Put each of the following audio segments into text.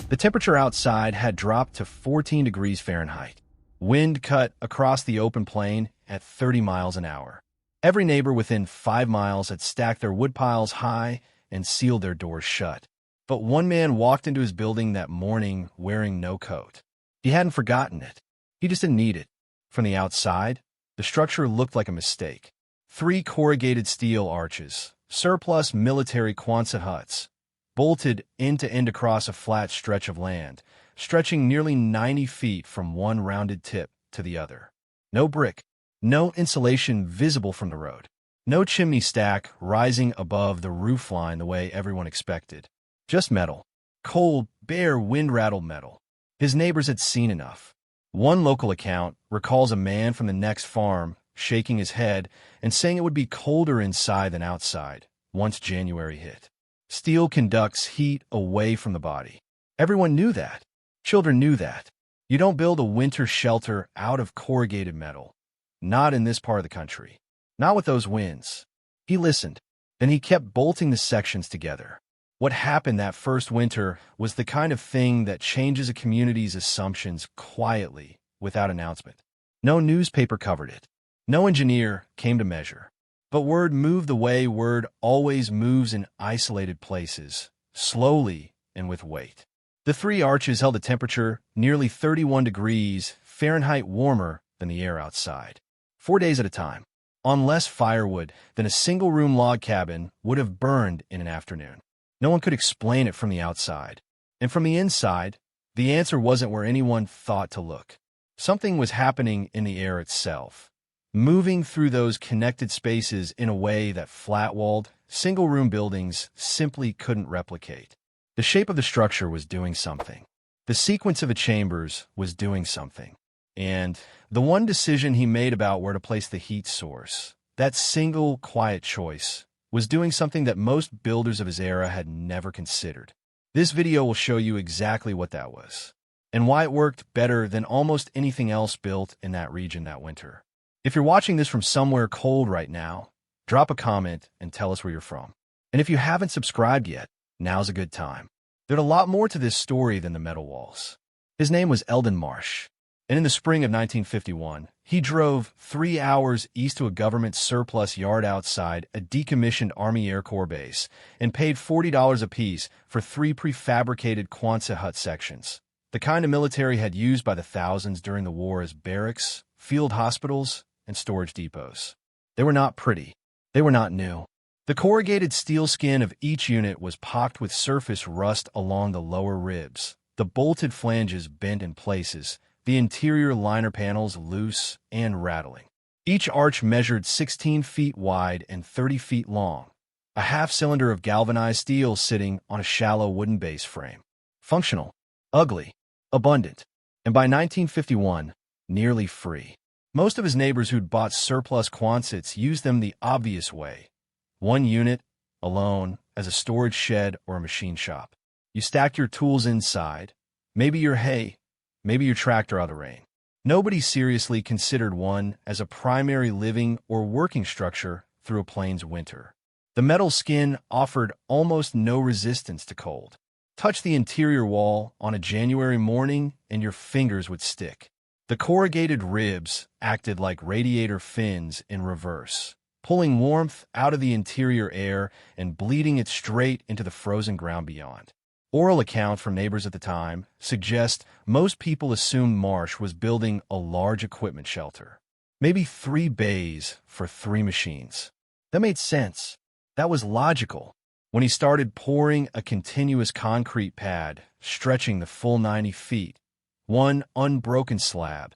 The temperature outside had dropped to 14 degrees Fahrenheit. Wind cut across the open plain at 30 miles an hour. Every neighbor within 5 miles had stacked their woodpiles high and sealed their doors shut. But one man walked into his building that morning wearing no coat. He hadn't forgotten it. He just didn't need it. From the outside, the structure looked like a mistake. 3 corrugated steel arches, surplus military Quonset huts, bolted end to end across a flat stretch of land, stretching nearly 90 feet from one rounded tip to the other. No brick, no insulation visible from the road, no chimney stack rising above the roofline the way everyone expected. Just metal. Cold, bare, wind-rattled metal. His neighbors had seen enough. One local account recalls a man from the next farm shaking his head and saying it would be colder inside than outside once January hit. Steel conducts heat away from the body. Everyone knew that. Children knew that. You don't build a winter shelter out of corrugated metal. Not in this part of the country. Not with those winds. He listened. Then he kept bolting the sections together. What happened that first winter was the kind of thing that changes a community's assumptions quietly, without announcement. No newspaper covered it. No engineer came to measure. But word moved the way word always moves in isolated places, slowly and with weight. The 3 arches held a temperature nearly 31 degrees Fahrenheit warmer than the air outside. 4 days at a time, on less firewood than a single-room log cabin would have burned in an afternoon. No one could explain it from the outside. And from the inside, the answer wasn't where anyone thought to look. Something was happening in the air itself, moving through those connected spaces in a way that flat-walled, single-room buildings simply couldn't replicate. The shape of the structure was doing something. The sequence of its chambers was doing something. And the one decision he made about where to place the heat source, that single, quiet choice, was doing something that most builders of his era had never considered. This video will show you exactly what that was, and why it worked better than almost anything else built in that region that winter. If you're watching this from somewhere cold right now, drop a comment and tell us where you're from. And if you haven't subscribed yet, now's a good time. There's a lot more to this story than the metal walls. His name was Eldon Marsh, and in the spring of 1951, he drove 3 hours east to a government surplus yard outside a decommissioned Army Air Corps base and paid $40 apiece for 3 prefabricated Quonset hut sections, the kind of military had used by the thousands during the war as barracks, field hospitals, and storage depots. They were not pretty. They were not new. The corrugated steel skin of each unit was pocked with surface rust along the lower ribs, the bolted flanges bent in places, the interior liner panels loose and rattling. Each arch measured 16 feet wide and 30 feet long, a half-cylinder of galvanized steel sitting on a shallow wooden base frame. Functional, ugly, abundant, and by 1951, nearly free. Most of his neighbors who'd bought surplus Quonsets used them the obvious way. One unit, alone, as a storage shed or a machine shop. You stacked your tools inside, maybe your hay, maybe your tractor out of the rain. Nobody seriously considered one as a primary living or working structure through a plains winter. The metal skin offered almost no resistance to cold. Touch the interior wall on a January morning and your fingers would stick. The corrugated ribs acted like radiator fins in reverse, pulling warmth out of the interior air and bleeding it straight into the frozen ground beyond. Oral account from neighbors at the time suggest most people assumed Marsh was building a large equipment shelter. Maybe 3 bays for 3 machines. That made sense. That was logical. When he started pouring a continuous concrete pad, stretching the full 90 feet, one unbroken slab,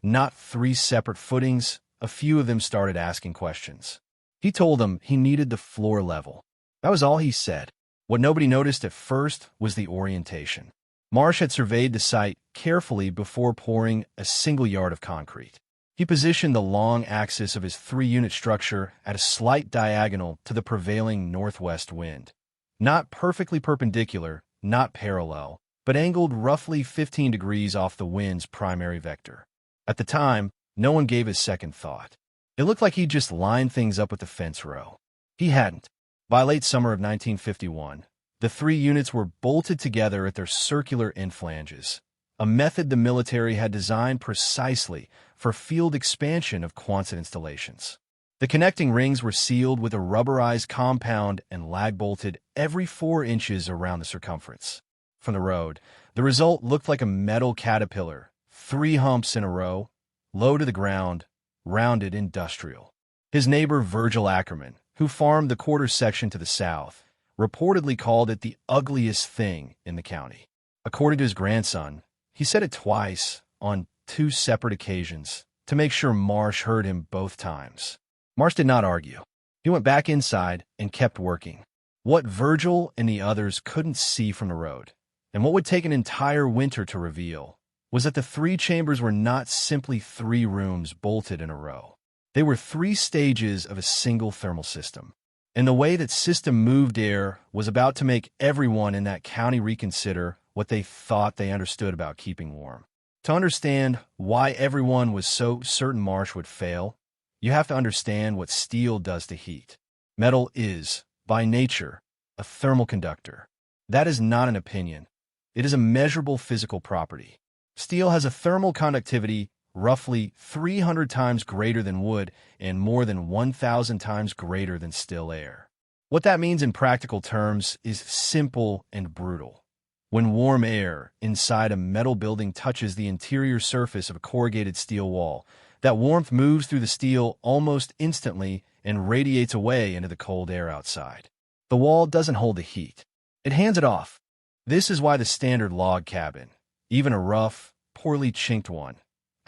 not 3 separate footings, a few of them started asking questions. He told them he needed the floor level. That was all he said. What nobody noticed at first was the orientation. Marsh had surveyed the site carefully before pouring a single yard of concrete. He positioned the long axis of his 3-unit structure at a slight diagonal to the prevailing northwest wind. Not perfectly perpendicular, not parallel, but angled roughly 15 degrees off the wind's primary vector. At the time, no one gave a second thought. It looked like he'd just lined things up with the fence row. He hadn't. By late summer of 1951, The three units were bolted together at their circular end flanges, a method the military had designed precisely for field expansion of Quonset installations. The connecting rings were sealed with a rubberized compound and lag-bolted every 4 inches around the circumference. From the road, the result looked like a metal caterpillar, 3 humps in a row, low to the ground, rounded industrial. His neighbor Virgil Ackerman, who farmed the quarter section to the south, reportedly called it the ugliest thing in the county. According to his grandson, he said it twice on 2 separate occasions to make sure Marsh heard him both times. Marsh did not argue. He went back inside and kept working. What Virgil and the others couldn't see from the road, and what would take an entire winter to reveal, was that the 3 chambers were not simply 3 rooms bolted in a row. They were 3 stages of a single thermal system. And the way that system moved air was about to make everyone in that county reconsider what they thought they understood about keeping warm. To understand why everyone was so certain Marsh would fail, you have to understand what steel does to heat. Metal is, by nature, a thermal conductor. That is not an opinion. It is a measurable physical property. Steel has a thermal conductivity roughly 300 times greater than wood and more than 1,000 times greater than still air. What that means in practical terms is simple and brutal. When warm air inside a metal building touches the interior surface of a corrugated steel wall, that warmth moves through the steel almost instantly and radiates away into the cold air outside. The wall doesn't hold the heat. It hands it off. This is why the standard log cabin, even a rough, poorly chinked one,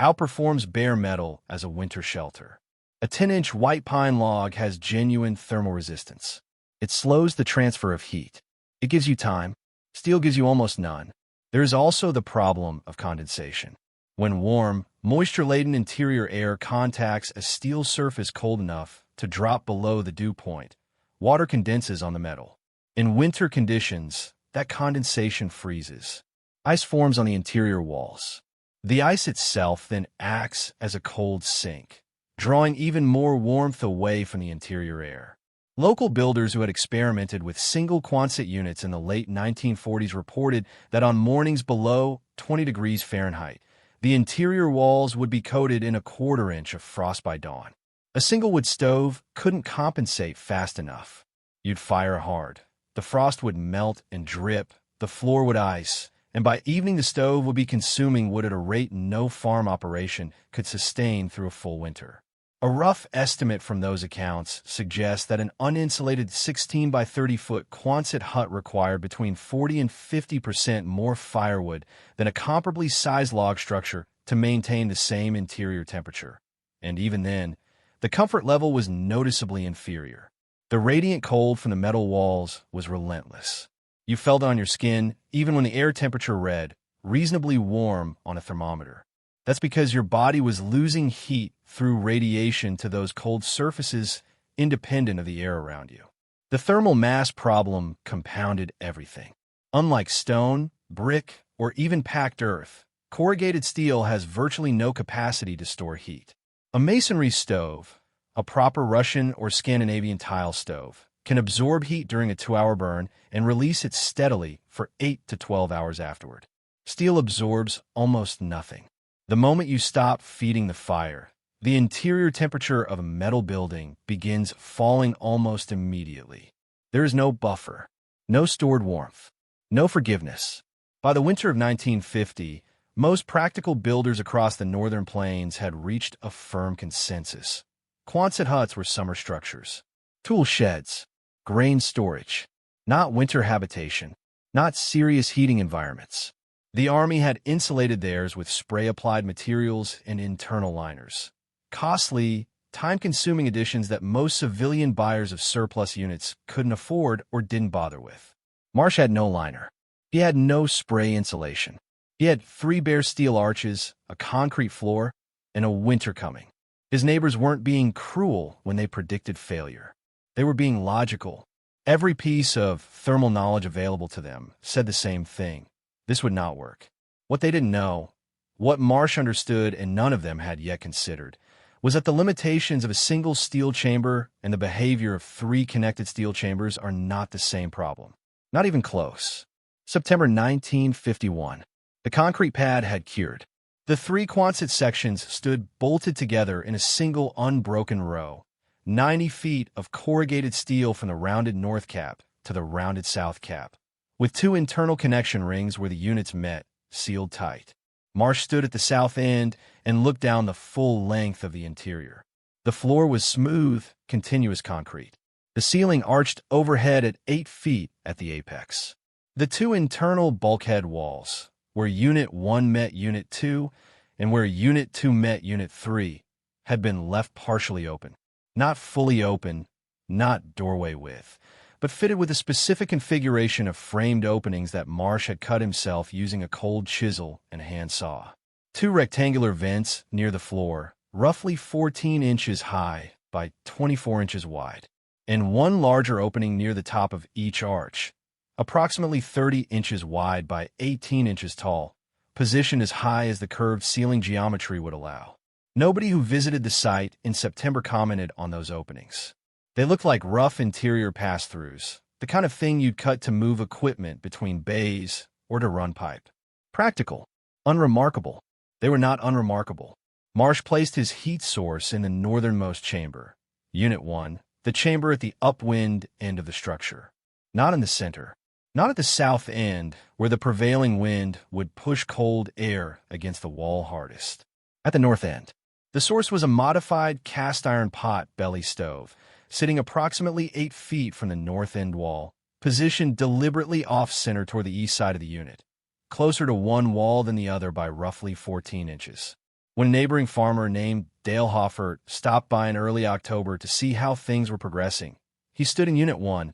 outperforms bare metal as a winter shelter. A 10-inch white pine log has genuine thermal resistance. It slows the transfer of heat. It gives you time. Steel gives you almost none. There is also the problem of condensation. When warm, moisture-laden interior air contacts a steel surface cold enough to drop below the dew point, water condenses on the metal. In winter conditions, that condensation freezes. Ice forms on the interior walls. The ice itself then acts as a cold sink, drawing even more warmth away from the interior air. Local builders who had experimented with single Quonset units in the late 1940s reported that on mornings below 20 degrees Fahrenheit, the interior walls would be coated in a 1/4 inch of frost by dawn. A single wood stove couldn't compensate fast enough. You'd fire hard. The frost would melt and drip, the floor would ice, and by evening the stove would be consuming wood at a rate no farm operation could sustain through a full winter. A rough estimate from those accounts suggests that an uninsulated 16 by 30-foot Quonset hut required between 40 and 50% more firewood than a comparably sized log structure to maintain the same interior temperature. And even then, the comfort level was noticeably inferior. The radiant cold from the metal walls was relentless. You felt it on your skin even when the air temperature read reasonably warm on a thermometer. That's because your body was losing heat through radiation to those cold surfaces independent of the air around you. The thermal mass problem compounded everything. Unlike stone, brick, or even packed earth, corrugated steel has virtually no capacity to store heat. A masonry stove, a proper Russian or Scandinavian tile stove, can absorb heat during a 2-hour burn and release it steadily for 8 to 12 hours afterward. Steel absorbs almost nothing. The moment you stop feeding the fire, the interior temperature of a metal building begins falling almost immediately. There is no buffer, no stored warmth, no forgiveness. By the winter of 1950, most practical builders across the northern plains had reached a firm consensus. Quonset huts were summer structures, tool sheds, grain storage, not winter habitation, not serious heating environments. The Army had insulated theirs with spray-applied materials and internal liners. Costly, time-consuming additions that most civilian buyers of surplus units couldn't afford or didn't bother with. Marsh had no liner. He had no spray insulation. He had 3 bare steel arches, a concrete floor, and a winter coming. His neighbors weren't being cruel when they predicted failure. They were being logical. Every piece of thermal knowledge available to them said the same thing. This would not work. What they didn't know, what Marsh understood and none of them had yet considered, was that the limitations of a single steel chamber and the behavior of 3 connected steel chambers are not the same problem. Not even close. September 1951. The concrete pad had cured. The three Quonset sections stood bolted together in a single unbroken row, 90 feet of corrugated steel from the rounded north cap to the rounded south cap, with two internal connection rings where the units met, sealed tight. Marsh stood at the south end and looked down the full length of the interior. The floor was smooth, continuous concrete. The ceiling arched overhead at 8 feet at the apex. The two internal bulkhead walls, where Unit 1 met Unit 2 and where Unit 2 met Unit 3, had been left partially open. Not fully open, not doorway width, but fitted with a specific configuration of framed openings that Marsh had cut himself using a cold chisel and hand saw. Two rectangular vents near the floor, roughly 14 inches high by 24 inches wide, and one larger opening near the top of each arch, approximately 30 inches wide by 18 inches tall, positioned as high as the curved ceiling geometry would allow. Nobody who visited the site in September commented on those openings. They looked like rough interior pass-throughs, the kind of thing you'd cut to move equipment between bays or to run pipe. Practical. Unremarkable. They were not unremarkable. Marsh placed his heat source in the northernmost chamber, Unit 1, the chamber at the upwind end of the structure. Not in the center. Not at the south end, where the prevailing wind would push cold air against the wall hardest. At the north end. The source was a modified cast-iron pot belly stove, sitting approximately 8 feet from the north end wall, positioned deliberately off-center toward the east side of the unit, closer to one wall than the other by roughly 14 inches. When a neighboring farmer named Dale Hoffert stopped by in early October to see how things were progressing, he stood in Unit 1,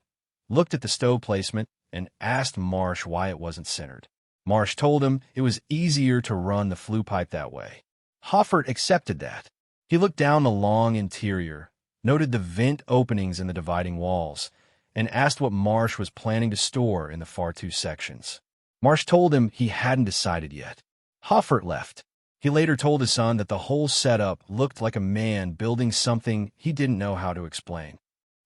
looked at the stove placement, and asked Marsh why it wasn't centered. Marsh told him it was easier to run the flue pipe that way. Hoffert accepted that. He looked down the long interior, noted the vent openings in the dividing walls, and asked what Marsh was planning to store in the far two sections. Marsh told him he hadn't decided yet. Hoffert left. He later told his son that the whole setup looked like a man building something he didn't know how to explain.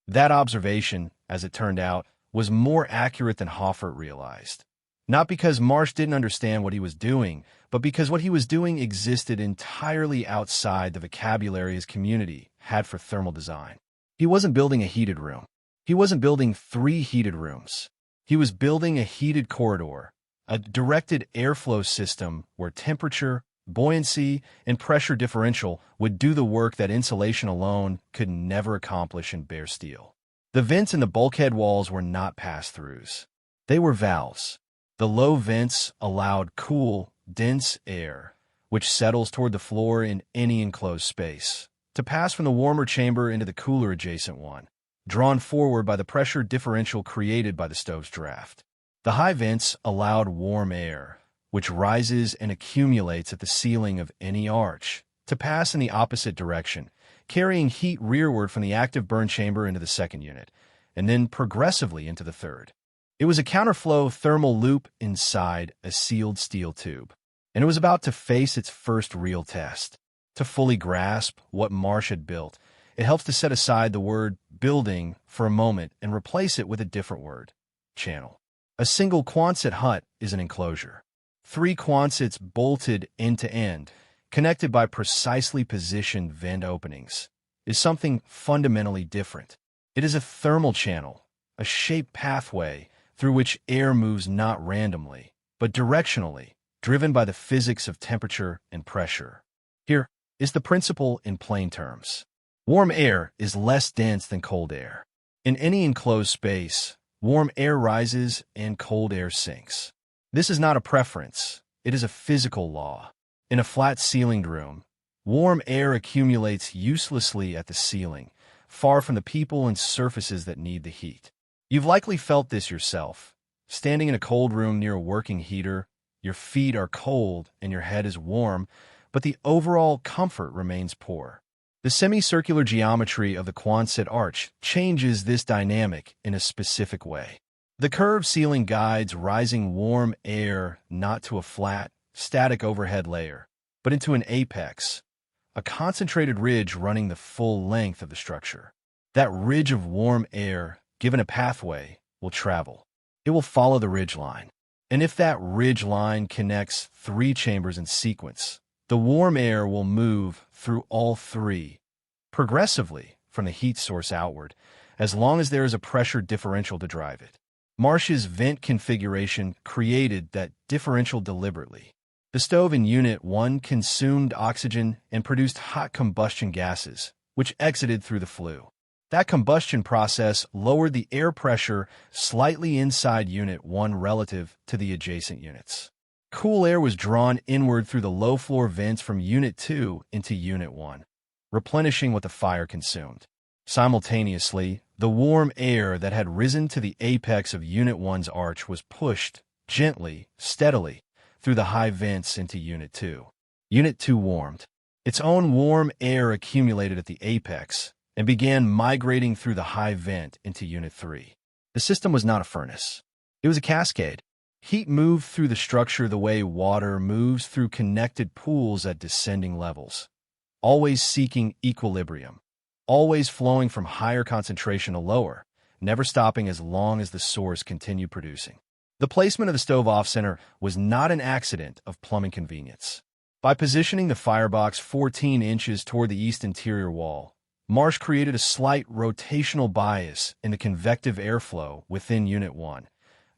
That observation, as it turned out, was more accurate than Hoffert realized. Not because Marsh didn't understand what he was doing, but because what he was doing existed entirely outside the vocabulary his community had for thermal design. He wasn't building a heated room. He wasn't building 3 heated rooms. He was building a heated corridor, a directed airflow system where temperature, buoyancy, and pressure differential would do the work that insulation alone could never accomplish in bare steel. The vents in the bulkhead walls were not pass-throughs. They were valves. The low vents allowed cool, dense air, which settles toward the floor in any enclosed space, to pass from the warmer chamber into the cooler adjacent one, drawn forward by the pressure differential created by the stove's draft. The high vents allowed warm air, which rises and accumulates at the ceiling of any arch, to pass in the opposite direction, carrying heat rearward from the active burn chamber into the second unit, and then progressively into the third. It was a counterflow thermal loop inside a sealed steel tube, and it was about to face its first real test. To fully grasp what Marsh had built, it helps to set aside the word building for a moment and replace it with a different word, channel. A single Quonset hut is an enclosure. 3 Quonsets bolted end to end, connected by precisely positioned vent openings, is something fundamentally different. It is a thermal channel, a shaped pathway through which air moves not randomly, but directionally, driven by the physics of temperature and pressure. Here is the principle in plain terms. Warm air is less dense than cold air. In any enclosed space, warm air rises and cold air sinks. This is not a preference, it is a physical law. In a flat-ceilinged room, warm air accumulates uselessly at the ceiling, far from the people and surfaces that need the heat. You've likely felt this yourself. Standing in a cold room near a working heater, your feet are cold and your head is warm, but the overall comfort remains poor. The semicircular geometry of the Quonset arch changes this dynamic in a specific way. The curved ceiling guides rising warm air not to a flat, static overhead layer, but into an apex, a concentrated ridge running the full length of the structure. That ridge of warm air, given a pathway, will travel. it will follow the ridge line. And if that ridge line connects 3 chambers in sequence, the warm air will move through all 3, progressively from the heat source outward, as long as there is a pressure differential to drive it. Marsh's vent configuration created that differential deliberately. The stove in Unit 1 consumed oxygen and produced hot combustion gases, which exited through the flue. That combustion process lowered the air pressure slightly inside Unit 1 relative to the adjacent units. Cool air was drawn inward through the low-floor vents from Unit 2 into Unit 1, replenishing what the fire consumed. Simultaneously, the warm air that had risen to the apex of Unit 1's arch was pushed, gently, steadily, through the high vents into Unit 2. Unit 2 warmed. Its own warm air accumulated at the apex and began migrating through the high vent into Unit 3. The system was not a furnace. It was a cascade. Heat moved through the structure the way water moves through connected pools at descending levels, always seeking equilibrium, always flowing from higher concentration to lower, never stopping as long as the source continued producing. The placement of the stove off-center was not an accident of plumbing convenience. By positioning the firebox 14 inches toward the east interior wall, Marsh created a slight rotational bias in the convective airflow within Unit 1,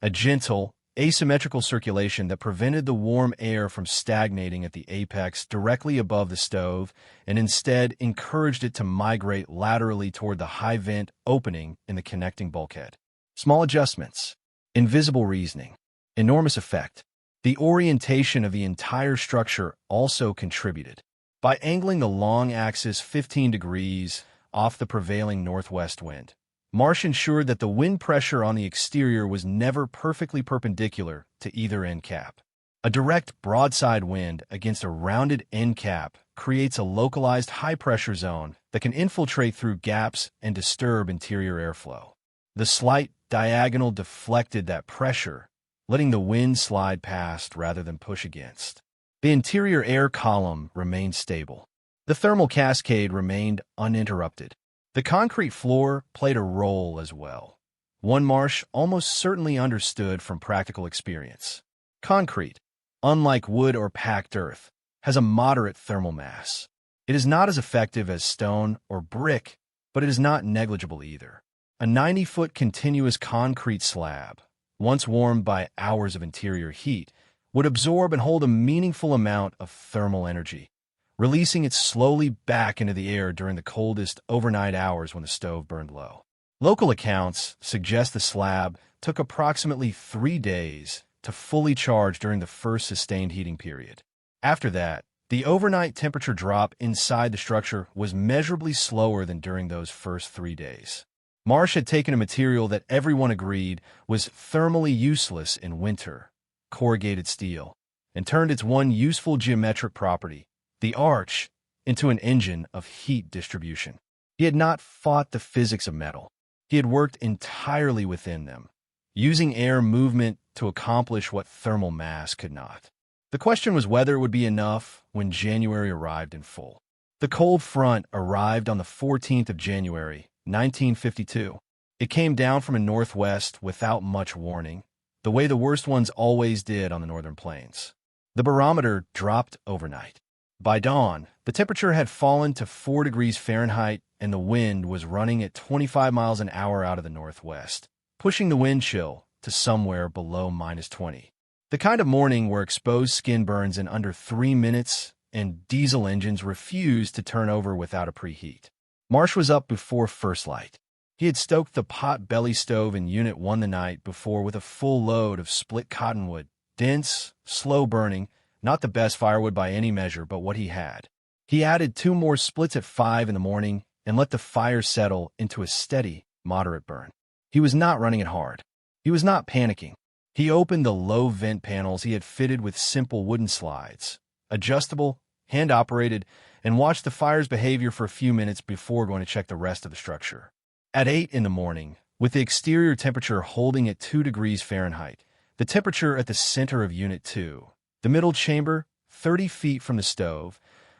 a gentle, asymmetrical circulation that prevented the warm air from stagnating at the apex directly above the stove and instead encouraged it to migrate laterally toward the high vent opening in the connecting bulkhead. Small adjustments, invisible reasoning, enormous effect. The orientation of the entire structure also contributed. By angling the long axis 15 degrees off the prevailing northwest wind, Marsh ensured that the wind pressure on the exterior was never perfectly perpendicular to either end cap. A direct broadside wind against a rounded end cap creates a localized high-pressure zone that can infiltrate through gaps and disturb interior airflow. The slight diagonal deflected that pressure, letting the wind slide past rather than push against. The interior air column remained stable. The thermal cascade remained uninterrupted. The concrete floor played a role as well, one Marsh almost certainly understood from practical experience. Concrete, unlike wood or packed earth, has a moderate thermal mass. It is not as effective as stone or brick, but it is not negligible either. A 90-foot continuous concrete slab, once warmed by hours of interior heat, would absorb and hold a meaningful amount of thermal energy, releasing it slowly back into the air during the coldest overnight hours when the stove burned low. Local accounts suggest the slab took approximately 3 days to fully charge during the first sustained heating period. After that, the overnight temperature drop inside the structure was measurably slower than during those first 3 days. Marsh had taken a material that everyone agreed was thermally useless in winter, corrugated steel, and turned its one useful geometric property, the arch, into an engine of heat distribution. He had not fought the physics of metal. He had worked entirely within them, using air movement to accomplish what thermal mass could not. The question was whether it would be enough when January arrived in full. The cold front arrived on the 14th of January, 1952. It came down from a northwest without much warning, the way the worst ones always did on the northern plains. The barometer dropped overnight. By dawn, the temperature had fallen to 4 degrees Fahrenheit and the wind was running at 25 miles an hour out of the northwest, pushing the wind chill to somewhere below -20. The kind of morning where exposed skin burns in under 3 minutes and diesel engines refused to turn over without a preheat. Marsh was up before first light. He had stoked the pot-belly stove in Unit 1 the night before with a full load of split cottonwood, dense, slow-burning, not the best firewood by any measure, but what he had. He added 2 more splits at 5 in the morning and let the fire settle into a steady, moderate burn. He was not running it hard. He was not panicking. He opened the low vent panels he had fitted with simple wooden slides, adjustable, hand-operated, and watched the fire's behavior for a few minutes before going to check the rest of the structure. At 8 in the morning, with the exterior temperature holding at 2 degrees Fahrenheit, the temperature at the center of Unit 2, the middle chamber, 30 feet from the stove,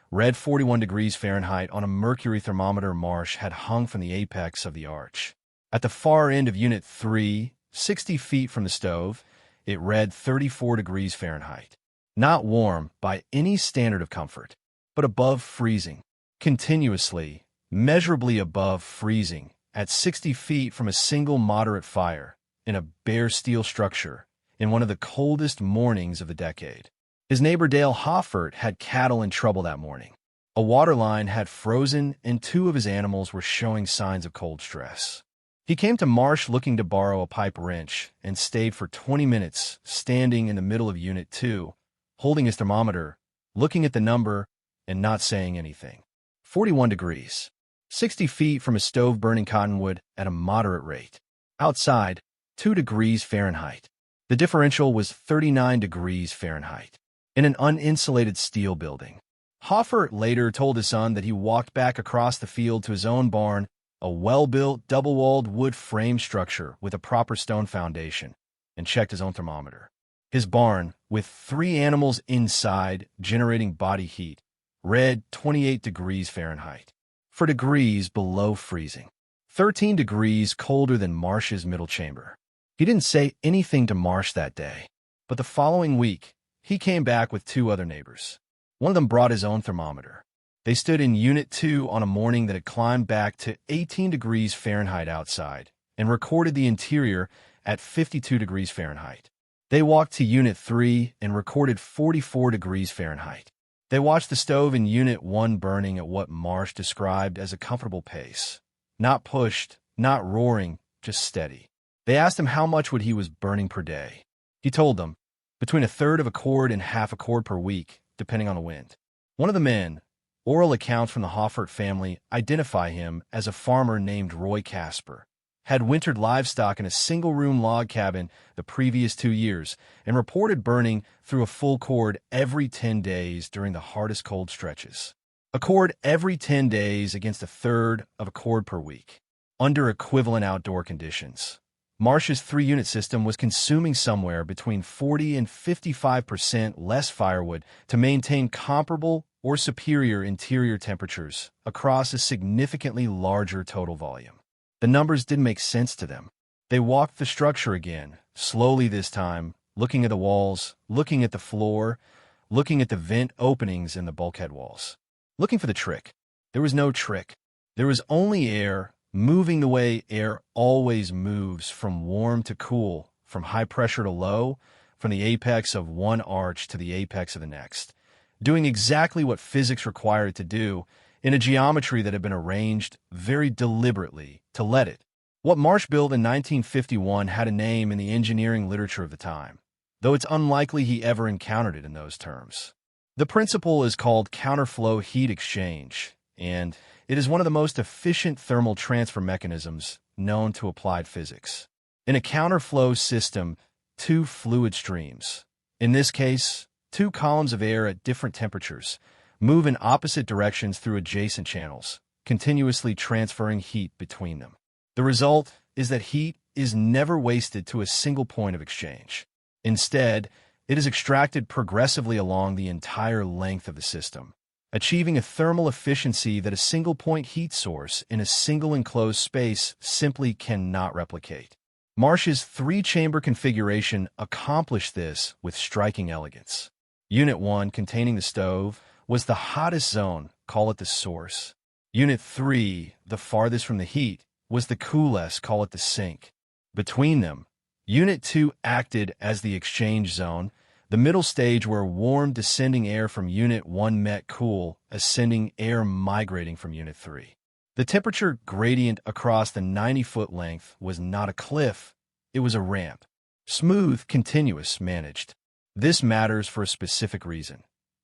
read 41 degrees Fahrenheit on a mercury thermometer Marsh had hung from the apex of the arch. At the far end of Unit 3, 60 feet from the stove, it read 34 degrees Fahrenheit. Not warm by any standard of comfort, but above freezing. Continuously, measurably above freezing, at 60 feet from a single moderate fire, in a bare steel structure, in one of the coldest mornings of the decade. His neighbor Dale Hoffert had cattle in trouble that morning. A water line had frozen and 2 of his animals were showing signs of cold stress. He came to Marsh looking to borrow a pipe wrench and stayed for 20 minutes standing in the middle of Unit 2, holding his thermometer, looking at the number, and not saying anything. 41 degrees. 60 feet from a stove burning cottonwood at a moderate rate. Outside, 2 degrees Fahrenheit. The differential was 39 degrees Fahrenheit. In an uninsulated steel building. Hoffert later told his son that he walked back across the field to his own barn, a well-built, double-walled wood frame structure with a proper stone foundation, and checked his own thermometer. His barn, with 3 animals inside generating body heat, read 28 degrees Fahrenheit, 4 degrees below freezing, 13 degrees colder than Marsh's middle chamber. He didn't say anything to Marsh that day, but the following week, he came back with 2 other neighbors. One of them brought his own thermometer. They stood in Unit 2 on a morning that had climbed back to 18 degrees Fahrenheit outside and recorded the interior at 52 degrees Fahrenheit. They walked to Unit 3 and recorded 44 degrees Fahrenheit. They watched the stove in Unit 1 burning at what Marsh described as a comfortable pace. Not pushed, not roaring, just steady. They asked him how much he was burning per day. He told them, between 1/3 of a cord and half a cord per week, depending on the wind. One of the men, oral accounts from the Hoffert family identify him as a farmer named Roy Casper, had wintered livestock in a single-room log cabin the previous 2 years and reported burning through a full cord every 10 days during the hardest cold stretches. A cord every 10 days against 1/3 of a cord per week, under equivalent outdoor conditions. Marsh's 3-unit system was consuming somewhere between 40 and 55% less firewood to maintain comparable or superior interior temperatures across a significantly larger total volume. The numbers didn't make sense to them. They walked the structure again, slowly this time, looking at the walls, looking at the floor, looking at the vent openings in the bulkhead walls. Looking for the trick. There was no trick. There was only air, moving the way air always moves, from warm to cool, from high pressure to low, from the apex of one arch to the apex of the next, doing exactly what physics required it to do in a geometry that had been arranged very deliberately to let it. What Marsh built in 1951 had a name in the engineering literature of the time, though it's unlikely he ever encountered it in those terms. The principle is called counterflow heat exchange, and it is one of the most efficient thermal transfer mechanisms known to applied physics. In a counterflow system, 2 fluid streams, in this case, 2 columns of air at different temperatures, move in opposite directions through adjacent channels, continuously transferring heat between them. The result is that heat is never wasted to a single point of exchange. Instead, it is extracted progressively along the entire length of the system, achieving a thermal efficiency that a single-point heat source in a single enclosed space simply cannot replicate. Marsh's 3-chamber configuration accomplished this with striking elegance. Unit 1, containing the stove, was the hottest zone, call it the source. Unit 3, the farthest from the heat, was the coolest, call it the sink. Between them, Unit 2 acted as the exchange zone, the middle stage where warm descending air from Unit 1 met cool, ascending air migrating from Unit 3. The temperature gradient across the 90-foot length was not a cliff, it was a ramp. Smooth, continuous, managed. This matters for a specific reason.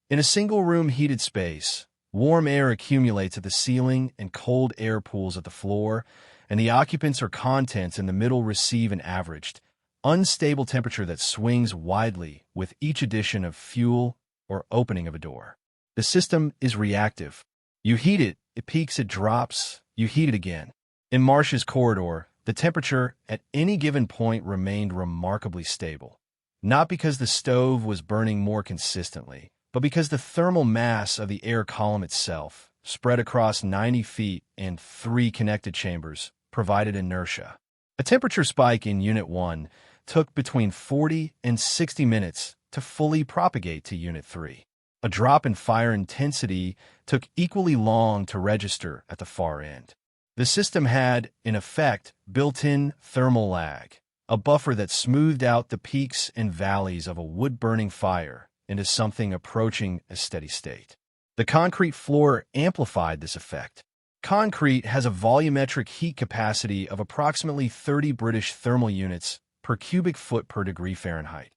In a single-room heated space, warm air accumulates at the ceiling and cold air pools at the floor, and the occupants or contents in the middle receive an averaged, unstable temperature that swings widely with each addition of fuel or opening of a door. The system is reactive. You heat it, it peaks, it drops, you heat it again. In Marsh's corridor, the temperature at any given point remained remarkably stable, not because the stove was burning more consistently, but because the thermal mass of the air column itself, spread across 90 feet and 3 connected chambers, provided inertia. A temperature spike in Unit 1 took between 40 and 60 minutes to fully propagate to Unit 3. A drop in fire intensity took equally long to register at the far end. The system had, in effect, built-in thermal lag, a buffer that smoothed out the peaks and valleys of a wood-burning fire into something approaching a steady state. The concrete floor amplified this effect. Concrete has a volumetric heat capacity of approximately 30 British thermal units per cubic foot per degree Fahrenheit.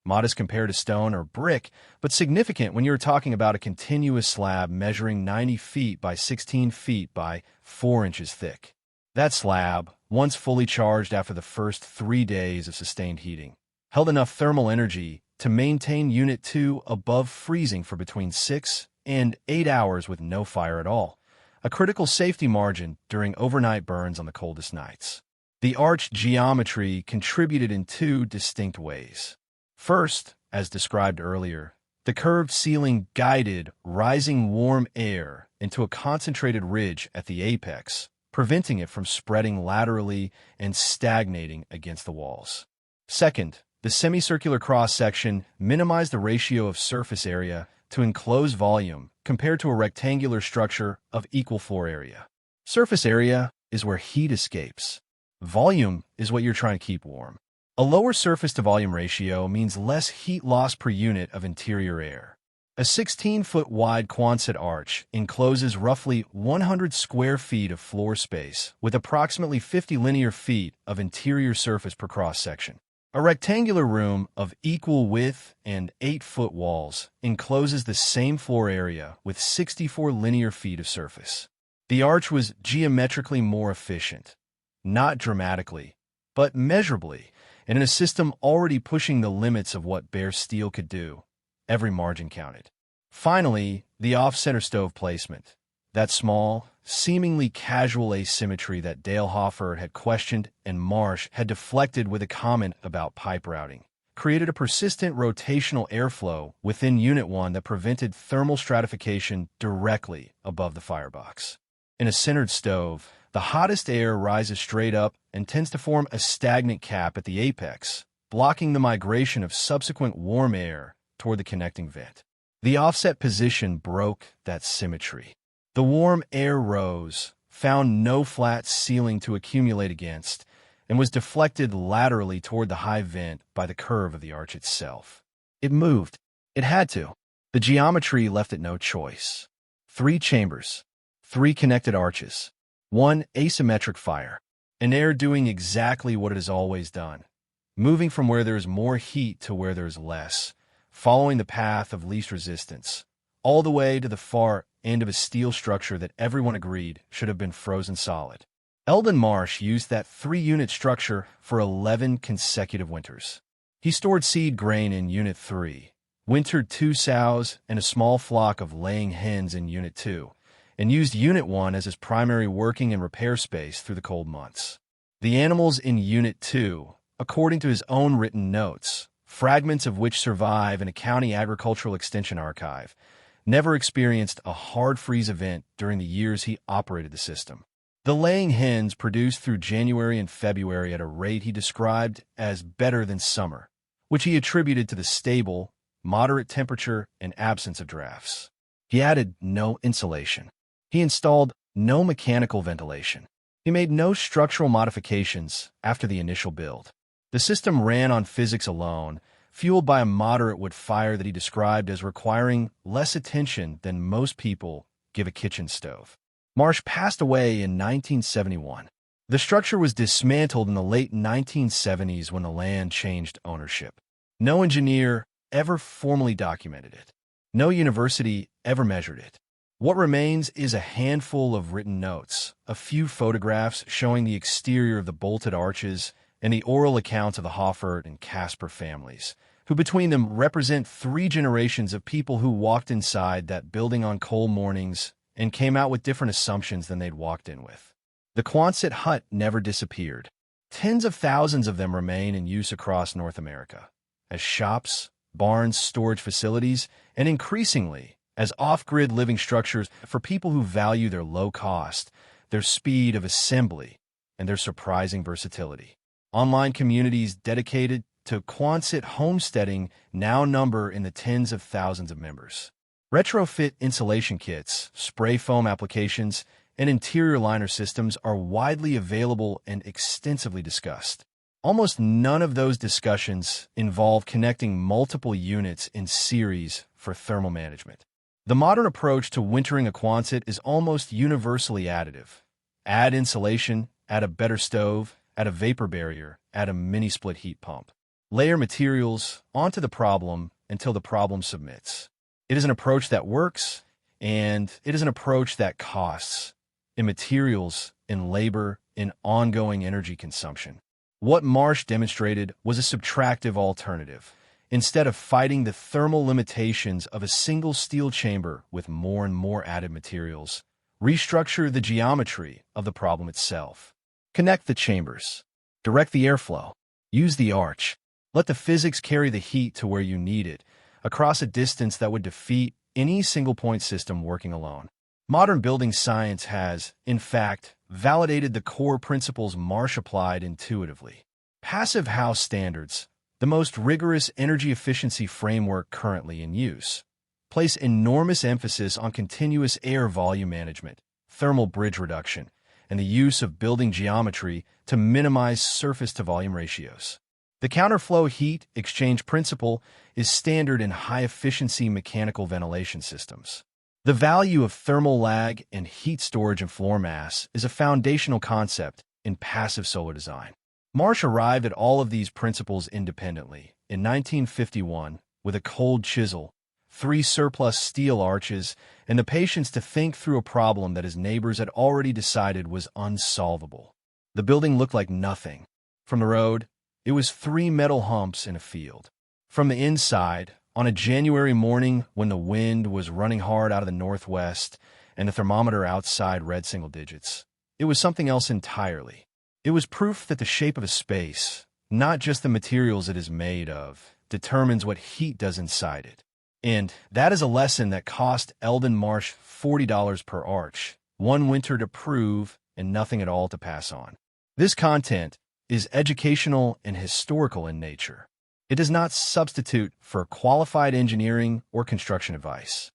Modest compared to stone or brick, but significant when you're talking about a continuous slab measuring 90 feet by 16 feet by 4 inches thick. That slab, once fully charged after the first 3 days of sustained heating, held enough thermal energy to maintain Unit 2 above freezing for between 6 and 8 hours with no fire at all, a critical safety margin during overnight burns on the coldest nights. The arch geometry contributed in 2 distinct ways. First, as described earlier, the curved ceiling guided rising warm air into a concentrated ridge at the apex, preventing it from spreading laterally and stagnating against the walls. Second, the semicircular cross-section minimized the ratio of surface area to enclosed volume compared to a rectangular structure of equal floor area. Surface area is where heat escapes. Volume is what you're trying to keep warm. A lower surface-to-volume ratio means less heat loss per unit of interior air. A 16-foot wide Quonset arch encloses roughly 100 square feet of floor space with approximately 50 linear feet of interior surface per cross-section. A rectangular room of equal width and 8-foot walls encloses the same floor area with 64 linear feet of surface. The arch was geometrically more efficient, not dramatically, but measurably, and in a system already pushing the limits of what bare steel could do. Every margin counted. Finally, the off-center stove placement. That small, seemingly casual asymmetry that Dale Hoffer had questioned and Marsh had deflected with a comment about pipe routing, created a persistent rotational airflow within Unit 1 that prevented thermal stratification directly above the firebox. In a centered stove, the hottest air rises straight up and tends to form a stagnant cap at the apex, blocking the migration of subsequent warm air toward the connecting vent. The offset position broke that symmetry. The warm air rose, found no flat ceiling to accumulate against, and was deflected laterally toward the high vent by the curve of the arch itself. It moved. It had to. The geometry left it no choice. 3 chambers, 3 connected arches, 1 asymmetric fire, an air doing exactly what it has always done, moving from where there is more heat to where there is less, following the path of least resistance, all the way to the far end of a steel structure that everyone agreed should have been frozen solid. Eldon Marsh used that 3-unit structure for 11 consecutive winters. He stored seed grain in Unit 3, wintered 2 sows and a small flock of laying hens in Unit 2, and used Unit 1 as his primary working and repair space through the cold months. The animals in Unit 2, according to his own written notes, fragments of which survive in a county agricultural extension archive, never experienced a hard freeze event during the years he operated the system. The laying hens produced through January and February at a rate he described as better than summer, which he attributed to the stable, moderate temperature and absence of drafts. He added no insulation. He installed no mechanical ventilation. He made no structural modifications after the initial build. The system ran on physics alone, fueled by a moderate wood fire that he described as requiring less attention than most people give a kitchen stove. Marsh passed away in 1971. The structure was dismantled in the late 1970s when the land changed ownership. No engineer ever formally documented it. No university ever measured it. What remains is a handful of written notes, a few photographs showing the exterior of the bolted arches, and the oral accounts of the Hoffert and Casper families, who between them represent 3 generations of people who walked inside that building on cold mornings and came out with different assumptions than they'd walked in with. The Quonset hut never disappeared. Tens of thousands of them remain in use across North America, as shops, barns, storage facilities, and increasingly as off-grid living structures for people who value their low cost, their speed of assembly, and their surprising versatility. Online communities dedicated to Quonset homesteading now number in the tens of thousands of members. Retrofit insulation kits, spray foam applications, and interior liner systems are widely available and extensively discussed. Almost none of those discussions involve connecting multiple units in series for thermal management. The modern approach to wintering a Quonset is almost universally additive. Add insulation, add a better stove, add a vapor barrier, add a mini-split heat pump. Layer materials onto the problem until the problem submits. It is an approach that works, and it is an approach that costs in materials, in labor, in ongoing energy consumption. What Marsh demonstrated was a subtractive alternative. Instead of fighting the thermal limitations of a single steel chamber with more and more added materials, restructure the geometry of the problem itself. Connect the chambers. Direct the airflow. Use the arch. Let the physics carry the heat to where you need it, across a distance that would defeat any single-point system working alone. Modern building science has, in fact, validated the core principles Marsh applied intuitively. Passive house standards, the most rigorous energy efficiency framework currently in use, place enormous emphasis on continuous air volume management, thermal bridge reduction, and the use of building geometry to minimize surface-to-volume ratios. The counterflow heat exchange principle is standard in high-efficiency mechanical ventilation systems. The value of thermal lag and heat storage in floor mass is a foundational concept in passive solar design. Marsh arrived at all of these principles independently in 1951 with a cold chisel, 3 surplus steel arches, and the patience to think through a problem that his neighbors had already decided was unsolvable. The building looked like nothing. From the road, it was 3 metal humps in a field. From the inside, on a January morning when the wind was running hard out of the northwest and the thermometer outside read single digits, it was something else entirely. It was proof that the shape of a space, not just the materials it is made of, determines what heat does inside it. And that is a lesson that cost Eldon Marsh $40 per arch, one winter to prove and nothing at all to pass on. This content is educational and historical in nature. It does not substitute for qualified engineering or construction advice.